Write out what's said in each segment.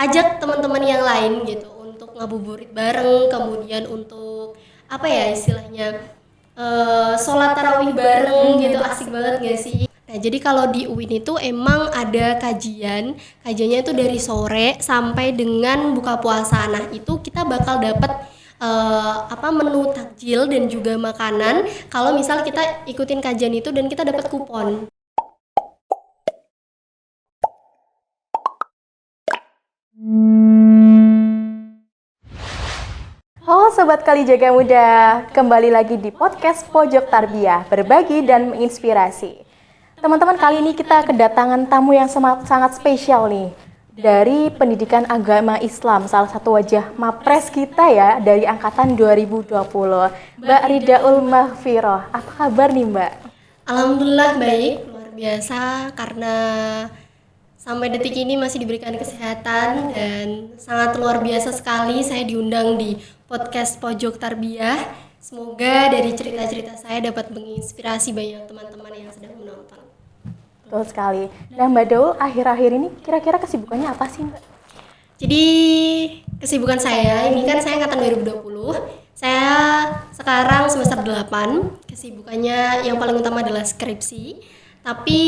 ajak teman-teman yang lain gitu untuk ngabuburit bareng, kemudian untuk apa ya istilahnya sholat tarawih bareng gitu, asik banget gak sih? Nah jadi kalau di UIN itu emang ada kajiannya itu dari sore sampai dengan buka puasa. Nah itu kita bakal dapat menu takjil dan juga makanan kalau misal kita ikutin kajian itu dan kita dapat kupon. Halo Sobat Kalijaga Muda, kembali lagi di podcast Pojok Tarbiyah, berbagi dan menginspirasi. Teman-teman, kali ini kita kedatangan tamu yang sangat spesial nih. Dari Pendidikan Agama Islam, salah satu wajah Mapres kita ya, dari Angkatan 2020. Mbak Ridaul Mahfiroh, apa kabar nih Mbak? Alhamdulillah baik, luar biasa karena sampai detik ini masih diberikan kesehatan dan sangat luar biasa sekali saya diundang di podcast Pojok Tarbiyah. Semoga dari cerita-cerita saya dapat menginspirasi banyak teman-teman yang sedang menonton. Betul sekali. Nah Mbak Daul, akhir-akhir ini kira-kira kesibukannya apa sih Mbak? Jadi kesibukan saya, ini kan saya angkatan 2020. Saya sekarang semester 8. Kesibukannya yang paling utama adalah skripsi. Tapi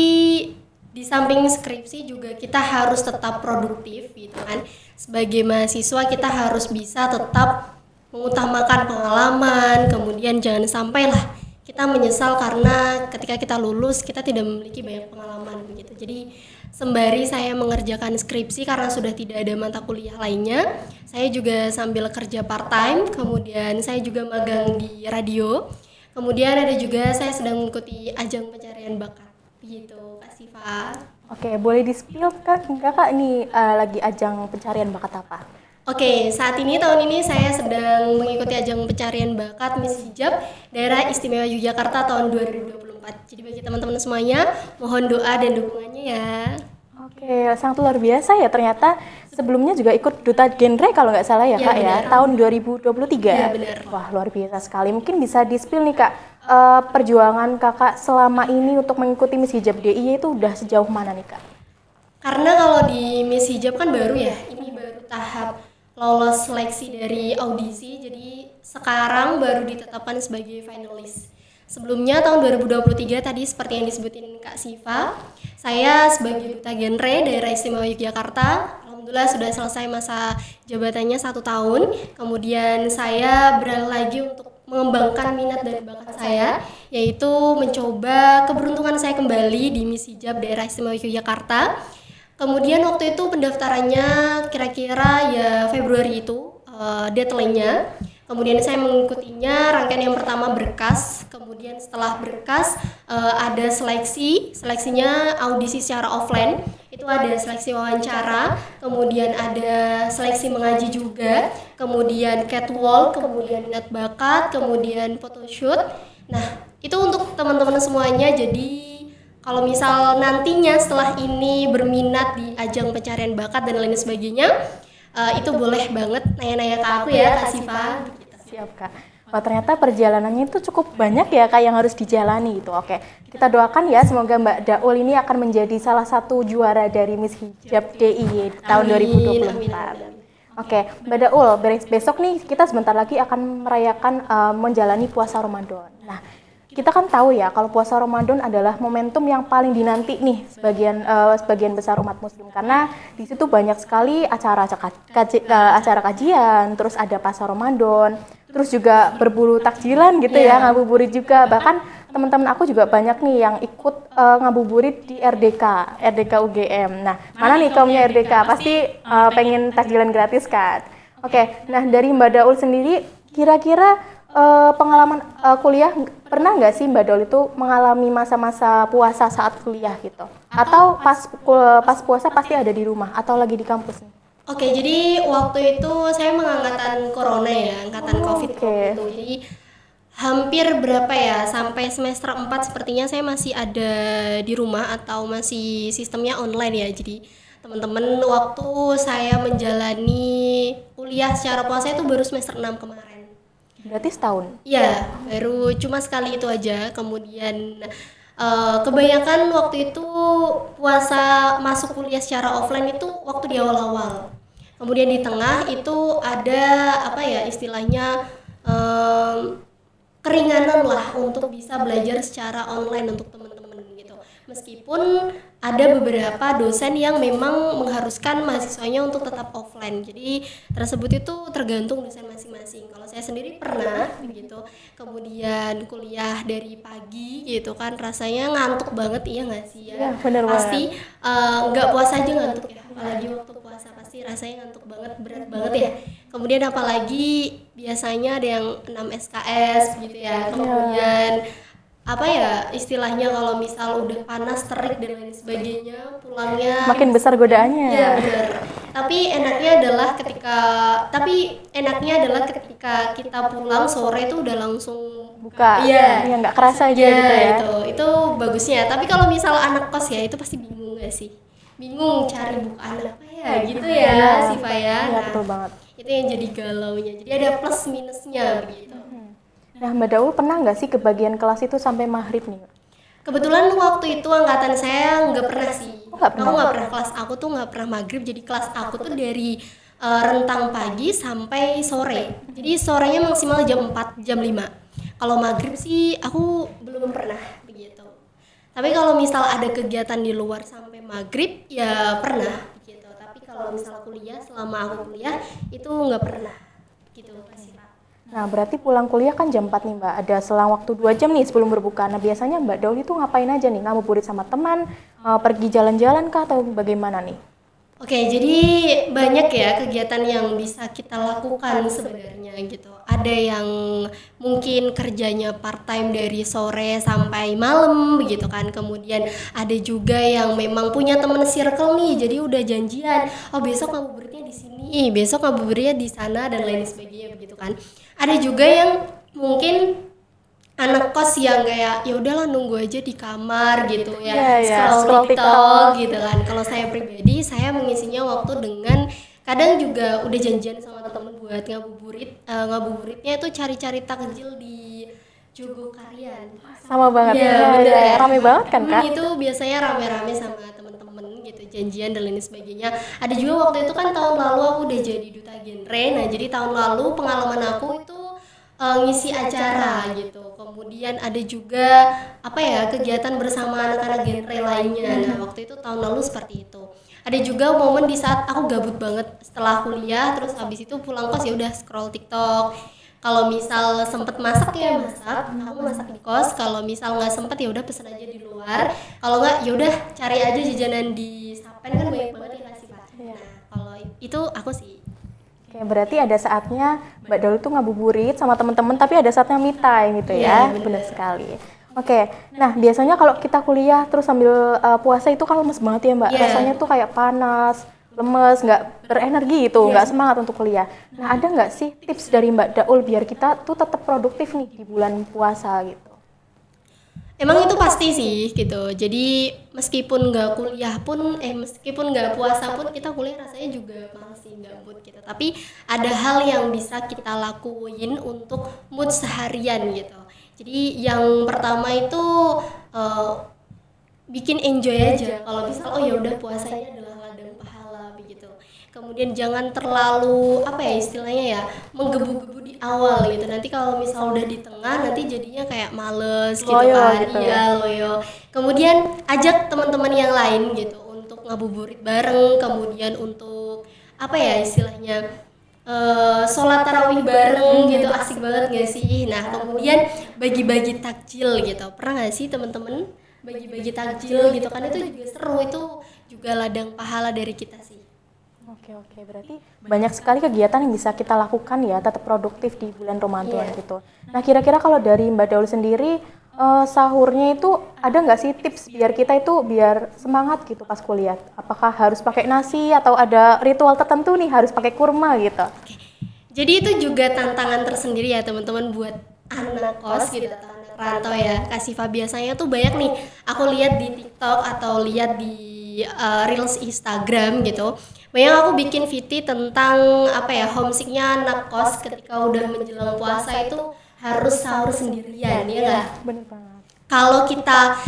di samping skripsi juga kita harus tetap produktif gitu kan. Sebagai mahasiswa kita harus bisa tetap mengutamakan pengalaman, kemudian jangan sampailah kita menyesal karena ketika kita lulus kita tidak memiliki banyak pengalaman begitu. Jadi sembari saya mengerjakan skripsi karena sudah tidak ada mata kuliah lainnya, saya juga sambil kerja part time, kemudian saya juga magang di radio. Kemudian ada juga saya sedang mengikuti ajang pencarian bakat begitu Kak Siva. Oke, boleh di-spill kakak nih lagi ajang pencarian bakat apa? Oke, saat ini tahun ini saya sedang mengikuti ajang pencarian bakat Miss Hijab Daerah Istimewa Yogyakarta tahun 2024. Jadi bagi teman-teman semuanya, mohon doa dan dukungannya ya. Oke, sangat luar biasa ya, ternyata sebelumnya juga ikut Duta Genre kalau nggak salah ya, Ya, Kak benar. ya, tahun 2023. Ya, benar. Wah, luar biasa sekali. Mungkin bisa di-spill nih Kak, perjuangan Kakak selama ini untuk mengikuti Miss Hijab DIY itu udah sejauh mana nih Kak? Karena kalau di Miss Hijab kan baru ya, ini baru tahap lolos seleksi dari audisi, jadi sekarang baru ditetapkan sebagai finalis. Sebelumnya tahun 2023 tadi seperti yang disebutin Kak Siva, saya sebagai Duta Genre Daerah Istimewa Yogyakarta, alhamdulillah sudah selesai masa jabatannya 1 tahun. Kemudian saya beralih lagi untuk mengembangkan minat dan bakat saya, yaitu mencoba keberuntungan saya kembali di Miss Hijab Daerah Istimewa Yogyakarta. Kemudian waktu itu pendaftarannya kira-kira ya Februari itu deadline-nya. Kemudian saya mengikutinya rangkaian yang pertama berkas. Kemudian setelah berkas ada seleksinya audisi secara offline. Itu ada seleksi wawancara, kemudian ada seleksi mengaji juga, kemudian catwalk, kemudian minat bakat, kemudian photoshoot. Nah, itu untuk teman-teman semuanya. Jadi kalau misal nantinya setelah ini berminat di ajang pencarian bakat dan lain sebagainya, itu boleh banget nanya-nanya ke aku ya Kak Siva. Siap Kak. Wah, ternyata perjalanannya itu cukup banyak ya Kak yang harus dijalani itu. Oke, kita doakan ya semoga Mbak Daul ini akan menjadi salah satu juara dari Miss Hijab DIY tahun 2024. Amin. Oke, Mbak Daul, besok nih kita sebentar lagi akan merayakan menjalani puasa Ramadan. Nah, kita kan tahu ya kalau puasa Ramadan adalah momentum yang paling dinanti nih sebagian besar umat muslim, karena di situ banyak sekali acara kajian, terus ada pasar Ramadan, terus juga berburu takjilan gitu ya, ngabuburit juga. Bahkan teman-teman aku juga banyak nih yang ikut ngabuburit di RDK UGM. Nah, mana nih kaumnya RDK? Pasti pengen takjilan gratis kan? Oke, nah dari Mbak Daul sendiri kira-kira pengalaman kuliah, pernah nggak sih Mbak Daul itu mengalami masa-masa puasa saat kuliah gitu? Atau pas puasa pasti ada di rumah atau lagi di kampus nih? Oke, jadi waktu itu saya mengangkatan corona ya, angkatan COVID Oke. itu. Jadi hampir berapa ya, sampai semester 4 sepertinya saya masih ada di rumah atau masih sistemnya online ya. Jadi teman-teman, waktu saya menjalani kuliah secara puasa itu baru semester 6 kemarin. Berarti setahun? Iya, baru cuma sekali itu aja. Kemudian kebanyakan waktu itu puasa masuk kuliah secara offline itu waktu di awal-awal. Kemudian di tengah itu ada apa ya istilahnya keringanan lah untuk bisa belajar secara online untuk teman-teman gitu. Meskipun ada beberapa dosen yang memang mengharuskan mahasiswanya untuk tetap offline. Jadi tersebut itu tergantung dosen masing-masing. Kalau saya sendiri pernah begitu. Kemudian kuliah dari pagi gitu kan rasanya ngantuk banget, iya nggak sih ya? Ya, bener Pasti nggak puasa aja ngantuk ya. Apalagi waktu puasa pasti rasanya ngantuk banget, berat banget ya. Kemudian apalagi biasanya ada yang 6 SKS gitu ya. Kemudian apa ya istilahnya kalau misal udah panas terik dan lain sebagainya pulangnya makin besar godaannya. ya benar. Tapi enaknya adalah ketika kita pulang sore itu udah langsung Buka. Iya. Ya nggak kerasa aja ya, gitu ya. itu bagusnya. Tapi kalau misal anak kos ya itu pasti bingung gak sih? Bingung cari bukaan apa ya gitu ya Siva ya. Iya, betul banget. Itu yang jadi galaunya. Jadi ada plus minusnya begitu. Nah, Mbak Daul pernah nggak sih kebagian kelas itu sampai maghrib nih? Kebetulan waktu itu angkatan saya nggak pernah sih. Nggak pernah? Aku nggak pernah, kelas aku tuh nggak pernah maghrib. Jadi kelas aku tuh dari rentang pagi sampai sore. Jadi sorenya maksimal jam 4, jam 5. Kalau maghrib sih aku belum pernah begitu. Tapi kalau misal ada kegiatan di luar sampai maghrib ya pernah begitu. Tapi kalau misal kuliah, selama aku kuliah itu nggak pernah gitu sih. Nah, berarti pulang kuliah kan jam 4 nih Mbak, ada selang waktu 2 jam nih sebelum berbuka. Nah, biasanya Mbak Daul itu ngapain aja nih? Ngabuburit sama teman, pergi jalan-jalan kah atau bagaimana nih? Oke, jadi banyak ya kegiatan yang bisa kita lakukan sebenarnya gitu. Ada yang mungkin kerjanya part time dari sore sampai malam begitu kan. Kemudian ada juga yang memang punya temen circle nih, jadi udah janjian. Oh besok ngabuburitnya di sini, besok ngabuburitnya di sana dan lain sebagainya begitu kan. Ada juga yang mungkin anak kos yang kayak ya udahlah nunggu aja di kamar gitu ya, scroll TikTok gitu kan. Kalau saya pribadi saya mengisinya waktu dengan kadang juga udah janjian sama temen buat ngabuburitnya itu cari-cari takjil di Jogokarian. Sama banget. Iya, Ya, bener ya, ya. rame banget kan Kak? Itu biasanya rame-rame sama temen-temen gitu, janjian dan lain sebagainya. Ada juga waktu itu kan tahun lalu aku udah jadi duta genre. Nah, jadi tahun lalu pengalaman aku itu ngisi acara gitu. Kemudian ada juga apa ya kegiatan bersama anak-anak genre lainnya. Nah, waktu itu tahun lalu seperti itu. Ada juga momen di saat aku gabut banget setelah kuliah, terus habis itu pulang kos ya udah scroll TikTok. Kalau misal sempet masak ya masak, aku masak di kos. Kalau misal nggak sempet ya udah pesen aja di luar. Kalau nggak ya udah cari aja jajanan di Sapen kan banyak banget ya kasih Pak. Nah, kalau itu aku sih. Oke, berarti ada saatnya Mbak Daul itu ngabuburit sama teman-teman, tapi ada saatnya me time gitu ya. Iya, Benar sekali. Oke, nah biasanya kalau kita kuliah terus sambil puasa itu kan lemes banget ya Mbak. Iya. Rasanya tuh kayak panas, lemes, nggak berenergi gitu, nggak semangat untuk kuliah. Nah, ada nggak sih tips dari Mbak Daul biar kita tuh tetap produktif nih di bulan puasa gitu? Emang itu pasti sih gitu. Jadi meskipun nggak kuliah pun, meskipun nggak puasa pun kita kuliah rasanya juga masih nggak mood gitu. Tapi ada hal yang bisa kita lakuin untuk mood seharian gitu. Jadi yang pertama itu bikin enjoy aja. Kalau misal oh ya udah puasanya adalah ladang pahala begitu. Kemudian jangan terlalu apa ya istilahnya ya menggebu-gebu di awal gitu. Nanti kalau misal udah di tengah nanti jadinya kayak males gitu Loyo kan. gitu. Iya, loyo. Kemudian ajak teman-teman yang lain gitu untuk ngabuburit bareng, kemudian untuk apa ya istilahnya sholat tarawih bareng gitu, asik banget gak sih? Nah kemudian bagi-bagi takjil gitu, pernah gak sih teman-teman bagi-bagi takjil gitu kan, itu juga seru, itu juga ladang pahala dari kita sih. Oke, berarti banyak sekali kegiatan yang bisa kita lakukan ya, tetap produktif di bulan Ramadan gitu. Nah, kira-kira kalau dari Mbak Daul sendiri, sahurnya itu ada nggak sih tips biar kita itu biar semangat gitu pas kuliah? Apakah harus pakai nasi atau ada ritual tertentu nih harus pakai kurma gitu? Jadi itu juga tantangan tersendiri ya teman-teman buat anak kos gitu atau anak rantau ya. Kasifa biasanya tuh banyak nih aku lihat di TikTok atau lihat di reels Instagram gitu. Banyak aku bikin VT tentang apa ya homesicknya anak kos ketika udah menjelang puasa itu harus sahur sendirian ya nggak? Bener banget. kalau kita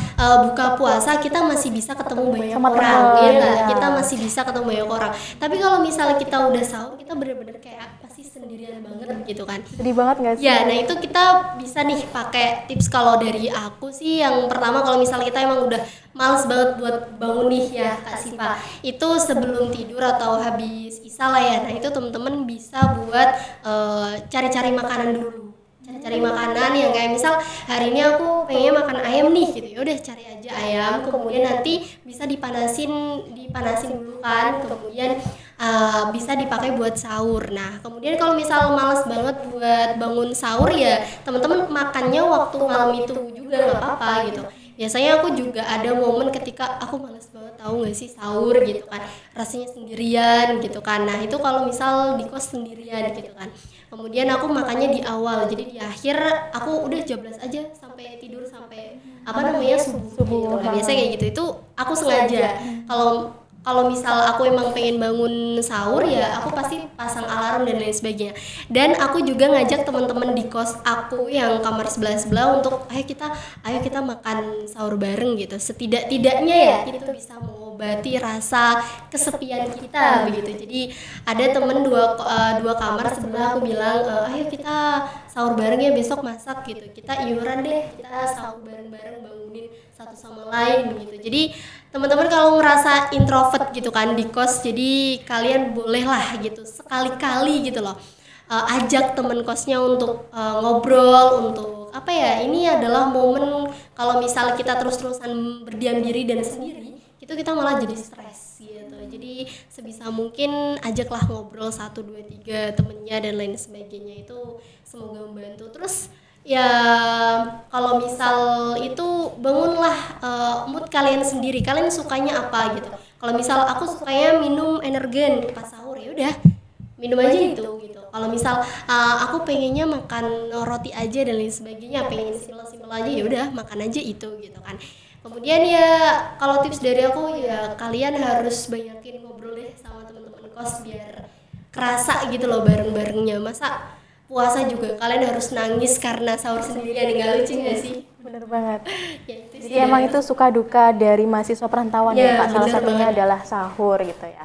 buka puasa kita masih bisa ketemu banyak Sama orang temen, ya nggak? ya. Kita masih bisa ketemu banyak orang. Tapi kalau misalnya kita udah sahur kita bener-bener kayak pasti sendirian banget gitu kan. Sedih banget nggak sih? Ya, nah itu kita bisa nih pakai tips. Kalau dari aku sih yang pertama, kalau misalnya kita emang udah males banget buat bangun nih ya Kak Siva, itu sebelum tidur atau habis isya lah ya, nah itu temen-temen bisa buat cari-cari makanan dulu. Cari makanan yang kayak misal hari ini aku pengen makan ayam nih gitu, ya udah cari aja ayam, kemudian nanti bisa dipanasin dulu kan, kemudian bisa dipakai buat sahur. Nah kemudian kalau misal malas banget buat bangun sahur ya teman-teman makannya waktu malam itu juga nggak apa-apa gitu. Biasanya aku juga ada momen ketika aku malas banget, tahu nggak sih, sahur gitu kan, rasanya sendirian gitu kan. Nah itu kalau misal di kos sendirian gitu kan, kemudian aku makannya di awal, jadi di akhir aku udah jablas aja sampai tidur, sampai subuh gitu. Nah, biasanya kayak gitu, itu aku sengaja. Kalau misal aku emang pengen bangun sahur ya aku pasti pasang alarm dan lain sebagainya. Dan aku juga ngajak teman-teman di kos aku yang kamar sebelah untuk ayo kita makan sahur bareng gitu. Setidak-tidaknya ya itu bisa mengobati rasa kesepian kita begitu. Jadi ada temen dua kamar sebelah, aku bilang ayo kita sahur bareng ya, besok masak gitu, kita iuran deh, kita sahur bareng-bareng, bangunin satu sama lain begitu. Jadi teman-teman kalau ngerasa introvert gitu kan di kos, jadi kalian bolehlah gitu sekali-kali gitu loh ajak temen kosnya untuk ngobrol, untuk apa ya, ini adalah momen. Kalau misalnya kita terus-terusan berdiam diri dan sendiri itu kita malah jadi stres gitu. Jadi sebisa mungkin ajaklah ngobrol 1, 2, 3 temennya dan lain sebagainya, itu semoga membantu. Terus ya kalau misal itu bangunlah mood kalian sendiri, kalian sukanya apa gitu. Kalau misal aku sukanya minum energen pas sahur, ya udah minum aja itu gitu. Kalau misal aku pengennya makan roti aja dan lain sebagainya, pengen simpel-simpel aja, ya udah makan aja itu gitu kan. Kemudian ya kalau tips dari aku ya kalian harus banyakin ngobrol deh sama teman-teman kos biar kerasa gitu loh bareng-barengnya. Masa puasa juga kalian harus nangis karena sahur sendirian, nggak lucu nggak sih? Bener banget. Ya, itu Jadi sih emang dari itu suka duka dari mahasiswa perantauan Ya, ya Kak, salah bener satunya banget. adalah sahur gitu ya.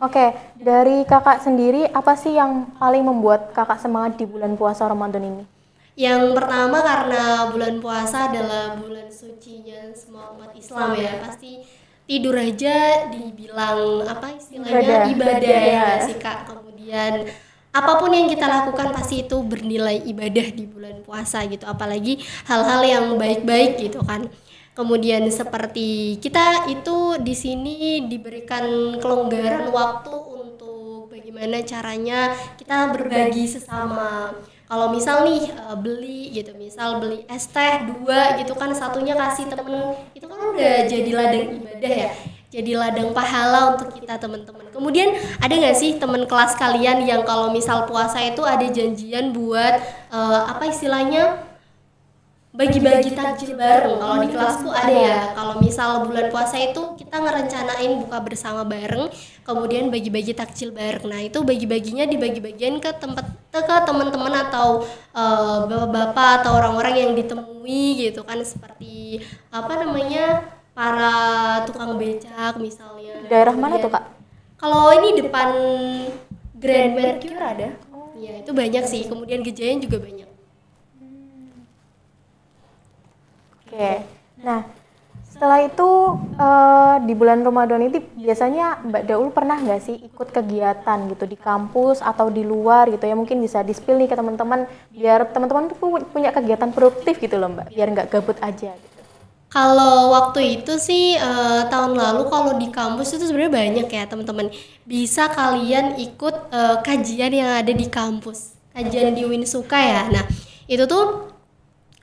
Oke, dari kakak sendiri apa sih yang paling membuat kakak semangat di bulan puasa Ramadan ini? Yang pertama karena bulan puasa adalah bulan sucinya semua umat Islam ya, pasti tidur aja dibilang apa istilahnya ibadah ya nggak sih Kak. Kemudian apapun yang kita lakukan pasti itu bernilai ibadah di bulan puasa gitu, apalagi hal-hal yang baik-baik gitu kan. Kemudian seperti kita itu di sini diberikan kelonggaran waktu untuk bagaimana caranya kita berbagi sesama. Kalau misal nih beli gitu, misal beli es teh 2 gitu kan, satunya kasih temen, itu kan udah jadi ladang ibadah ya, jadi ladang pahala untuk kita teman-teman. Kemudian ada nggak sih teman kelas kalian yang kalau misal puasa itu ada janjian buat apa istilahnya bagi-bagi takjil bareng? Kalau di kelasku ada ya, kalau misal bulan puasa itu kita ngerencanain buka bersama bareng, kemudian bagi-bagi takjil bareng. Nah itu bagi-baginya dibagi-bagian ke teman-teman atau bapak-bapak atau orang-orang yang ditemui gitu kan, seperti apa namanya, para tukang becak misalnya. Daerah mana tuh Kak? Kalau ini depan Grand Mercure ada. Iya itu banyak sih, kemudian Gejayan juga banyak. Oke, nah setelah itu di bulan Ramadan ini biasanya Mbak Daul pernah nggak sih ikut kegiatan gitu di kampus atau di luar gitu ya, mungkin bisa di-spill nih ke teman-teman biar teman-teman tuh punya kegiatan produktif gitu loh Mbak, biar nggak gabut aja gitu. Kalau waktu itu sih tahun lalu kalau di kampus itu sebenarnya banyak ya teman-teman. Bisa kalian ikut kajian yang ada di kampus, kajian di Winsuka ya. Nah itu tuh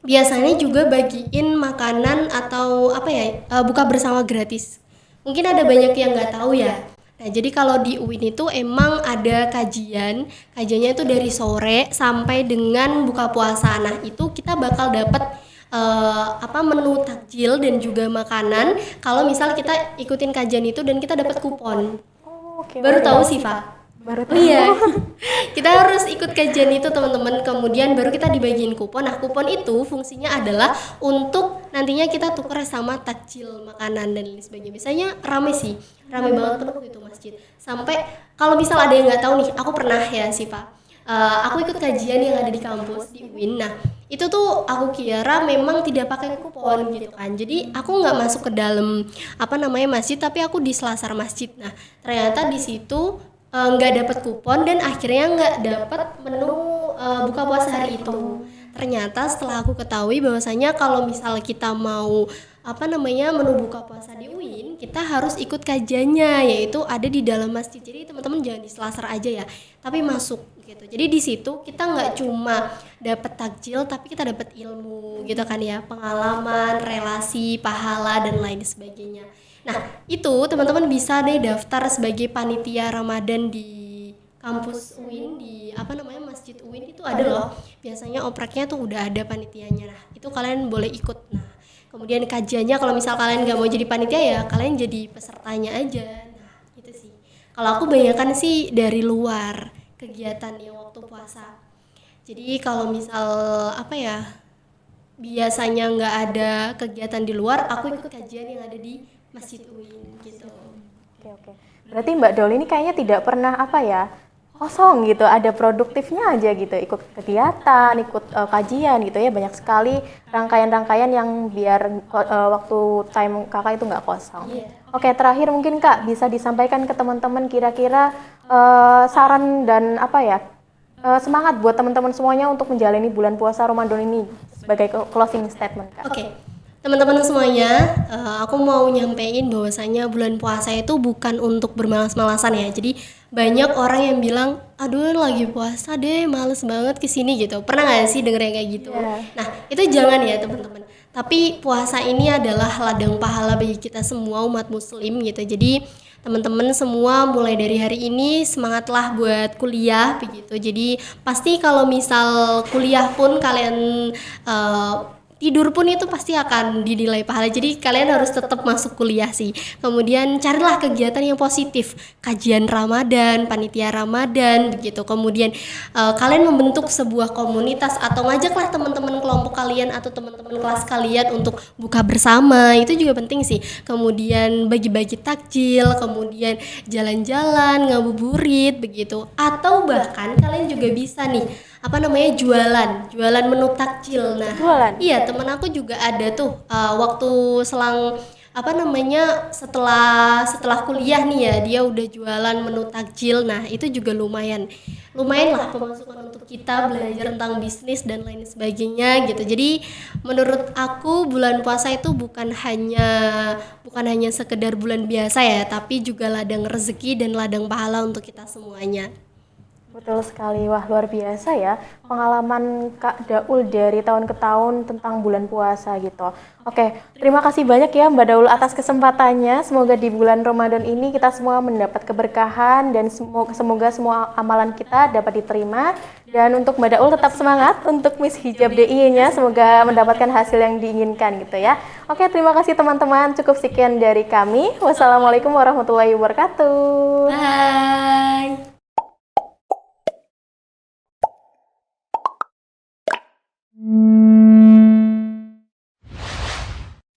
biasanya juga bagiin makanan atau apa ya, buka bersama gratis. Mungkin ada banyak yang nggak tahu ya. Nah jadi kalau di UIN itu emang ada kajiannya itu dari sore sampai dengan buka puasa. Nah itu kita bakal dapat apa menu takjil dan juga makanan kalau misal kita ikutin kajian itu dan kita dapat kupon. Oh, oke. Baru tahu sih Pak. Baru Oh iya, kita harus ikut kajian itu teman-teman. Kemudian baru kita dibagiin kupon. Nah, kupon itu fungsinya adalah untuk nantinya kita tukar sama takjil makanan dan lain sebagainya. Biasanya rame sih, rame banget penuh gitu masjid. Sampai kalau misal ada yang nggak tahu nih, aku pernah ya sih Pak. Aku ikut kajian yang ada di kampus di UIN. Nah, itu tuh aku kira memang tidak pakai kupon gitu kan. Jadi aku nggak masuk ke dalam masjid, tapi aku di selasar masjid. Nah, ternyata di situ nggak dapat kupon dan akhirnya nggak dapat menu buka puasa hari itu. Ternyata setelah aku ketahui bahwasanya kalau misal kita mau menu buka puasa di UIN, kita harus ikut kajiannya, yaitu ada di dalam masjid. Jadi teman-teman jangan di selasar aja ya, tapi masuk gitu. Jadi di situ kita nggak cuma dapat takjil, tapi kita dapat ilmu gitu kan ya, pengalaman, relasi, pahala dan lain sebagainya. Nah, itu teman-teman bisa deh daftar sebagai panitia Ramadan di kampus UIN di Masjid UIN itu ada loh. Biasanya opreknya tuh udah ada panitianya. Nah, itu kalian boleh ikut. Nah, kemudian kajiannya kalau misal kalian nggak mau jadi panitia ya kalian jadi pesertanya aja. Nah, itu sih. Kalau aku bayangkan sih dari luar kegiatan yang waktu puasa. Jadi kalau misal biasanya nggak ada kegiatan di luar, aku ikut kajian yang ada di Masjid UIN gitu. Oke. Berarti Mbak Dol ini kayaknya tidak pernah kosong gitu, ada produktifnya aja gitu, ikut kegiatan, ikut kajian gitu ya, banyak sekali rangkaian-rangkaian yang biar waktu time kakak itu nggak kosong. Yeah. Oke, terakhir mungkin Kak bisa disampaikan ke teman-teman kira-kira saran dan semangat buat teman-teman semuanya untuk menjalani bulan puasa Ramadan ini sebagai closing statement Kak. Oke. Teman-teman semuanya, aku mau nyampein bahwasanya bulan puasa itu bukan untuk bermalas-malasan ya. Jadi banyak orang yang bilang, aduh lagi puasa deh, males banget kesini gitu. Pernah nggak sih denger yang kayak gitu? Yeah. Nah, itu jangan ya teman-teman. Tapi puasa ini adalah ladang pahala bagi kita semua umat muslim gitu. Jadi teman-teman semua mulai dari hari ini semangatlah buat kuliah begitu. Jadi pasti kalau misal kuliah pun kalian tidur pun itu pasti akan dinilai pahala. Jadi kalian harus tetap masuk kuliah sih. Kemudian carilah kegiatan yang positif, kajian Ramadan, panitia Ramadan begitu. Kemudian kalian membentuk sebuah komunitas atau ngajaklah teman-teman kelompok kalian atau teman-teman kelas kalian untuk buka bersama. Itu juga penting sih. Kemudian bagi-bagi takjil, kemudian jalan-jalan, ngabuburit begitu. Atau bahkan kalian juga bisa nih jualan menu takjil. Nah, Jualan? iya, temen aku juga ada tuh waktu selang setelah kuliah nih ya, dia udah jualan menu takjil. Nah, itu juga lumayan lah pemasukan untuk kita belajar tentang bisnis dan lain sebagainya gitu. Jadi menurut aku bulan puasa itu bukan hanya sekedar bulan biasa ya, tapi juga ladang rezeki dan ladang pahala untuk kita semuanya. Betul sekali, wah luar biasa ya pengalaman Kak Daul dari tahun ke tahun tentang bulan puasa gitu. Oke, terima kasih banyak ya Mbak Daul atas kesempatannya. Semoga di bulan Ramadan ini kita semua mendapat keberkahan dan semoga semua amalan kita dapat diterima. Dan untuk Mbak Daul tetap semangat untuk Miss Hijab DIY-nya, semoga mendapatkan hasil yang diinginkan gitu ya. Oke, terima kasih teman-teman, cukup sekian dari kami. Wassalamualaikum warahmatullahi wabarakatuh. Bye.